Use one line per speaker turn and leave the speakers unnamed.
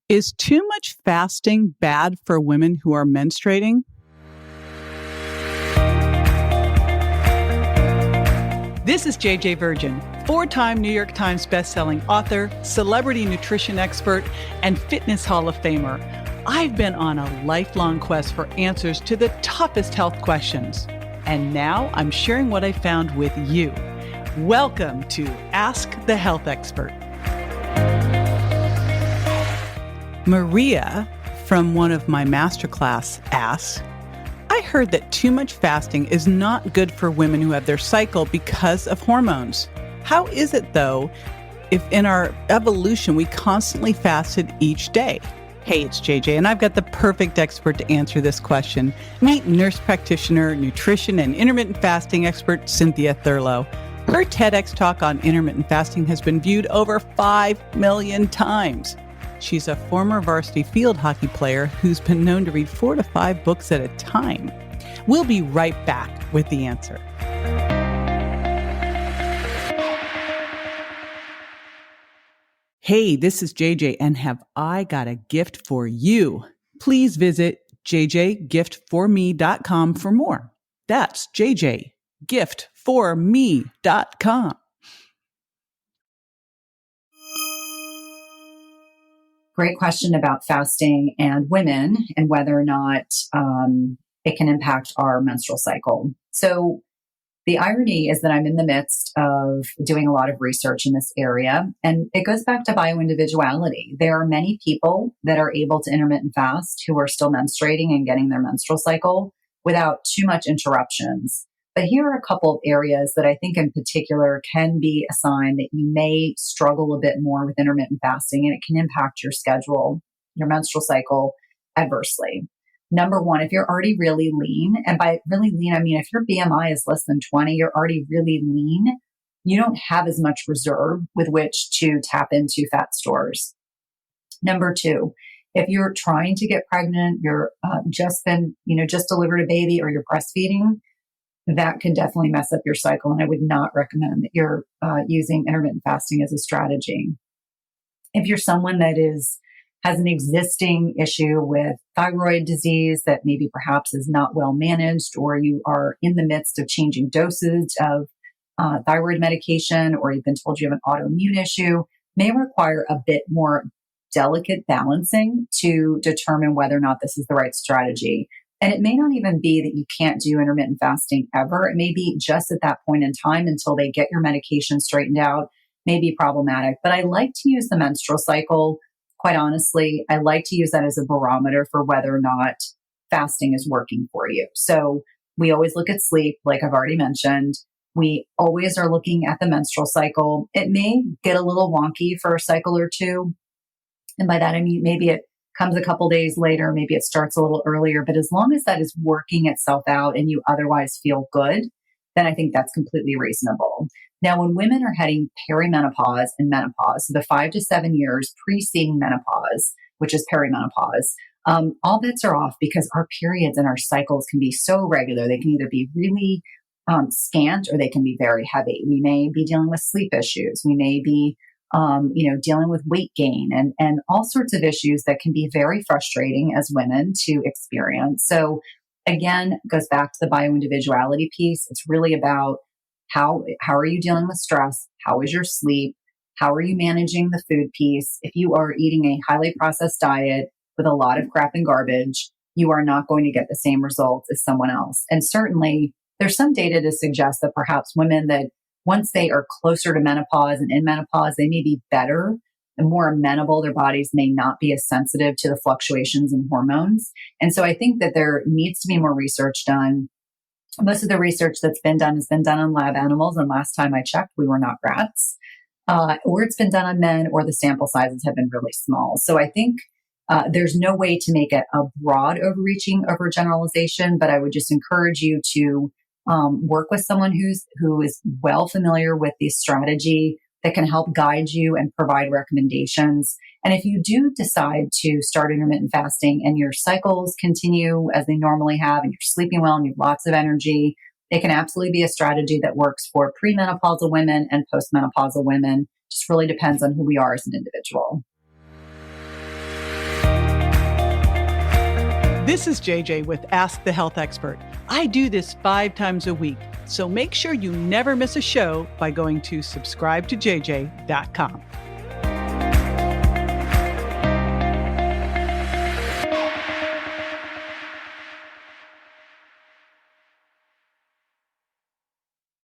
Is too much fasting bad for women who are menstruating? This is JJ Virgin, 4-time New York Times bestselling author, celebrity nutrition expert, and fitness Hall of Famer. I've been on a lifelong quest for answers to the toughest health questions. And now I'm sharing what I found with you. Welcome to Ask the Health Expert. Maria from one of my Masterclass asks, I heard that too much fasting is not good for women who have their cycle because of hormones. How is it, though, if in our evolution we constantly fasted each day? Hey, it's JJ, and I've got the perfect expert to answer this question. Meet nurse practitioner, nutrition, and intermittent fasting expert Cynthia Thurlow. Her TEDx talk on intermittent fasting has been viewed over 5 million times. She's a former varsity field hockey player who's been known to read 4 to 5 books at a time. We'll be right back with the answer. Hey, this is JJ, and have I got a gift for you? Please visit jjgiftforme.com for more. That's jjgiftforme.com.
Great question about fasting and women and whether or not it can impact our menstrual cycle. So the irony is that I'm in the midst of doing a lot of research in this area, and it goes back to bioindividuality. There are many people that are able to intermittent fast who are still menstruating and getting their menstrual cycle without too much interruptions. But here are a couple of areas that I think in particular can be a sign that you may struggle a bit more with intermittent fasting, and it can impact your schedule, your menstrual cycle adversely. Number one, if you're already really lean, and by really lean, I mean if your BMI is less than 20, you're already really lean, you don't have as much reserve with which to tap into fat stores. Number two, if you're trying to get pregnant, you're just delivered a baby, or you're breastfeeding, that can definitely mess up your cycle. And I would not recommend that you're using intermittent fasting as a strategy. If you're someone that has an existing issue with thyroid disease that maybe perhaps is not well managed, or you are in the midst of changing dosage of thyroid medication, or you've been told you have an autoimmune issue, may require a bit more delicate balancing to determine whether or not this is the right strategy. And it may not even be that you can't do intermittent fasting ever. It may be just at that point in time until they get your medication straightened out, may be problematic. But I like to use the menstrual cycle. Quite honestly, I like to use that as a barometer for whether or not fasting is working for you. So we always look at sleep, like I've already mentioned. We always are looking at the menstrual cycle. It may get a little wonky for a cycle or two. And by that, I mean, maybe it comes a couple days later, maybe it starts a little earlier. But as long as that is working itself out and you otherwise feel good, then I think that's completely reasonable. Now, when women are heading perimenopause and menopause, so the 5 to 7 years preceding menopause, which is perimenopause, all bets are off because our periods and our cycles can be so regular. They can either be really scant or they can be very heavy. We may be dealing with sleep issues. We may be dealing with weight gain and all sorts of issues that can be very frustrating as women to experience. So again, it goes back to the bioindividuality piece. It's really about how are you dealing with stress? How is your sleep? How are you managing the food piece? If you are eating a highly processed diet with a lot of crap and garbage, you are not going to get the same results as someone else. And certainly there's some data to suggest that perhaps women that once they are closer to menopause and in menopause, they may be better and more amenable. Their bodies may not be as sensitive to the fluctuations in hormones. And so I think that there needs to be more research done. Most of the research that's been done has been done on lab animals. And last time I checked, we were not rats. Or it's been done on men, or the sample sizes have been really small. So I think there's no way to make it a broad overreaching overgeneralization, but I would just encourage you to work with someone who is well familiar with the strategy that can help guide you and provide recommendations. And if you do decide to start intermittent fasting and your cycles continue as they normally have, and you're sleeping well and you have lots of energy, it can absolutely be a strategy that works for premenopausal women and postmenopausal women. Just really depends on who we are as an individual.
This is JJ with Ask the Health Expert. I do this 5 times a week, so make sure you never miss a show by going to subscribetojj.com.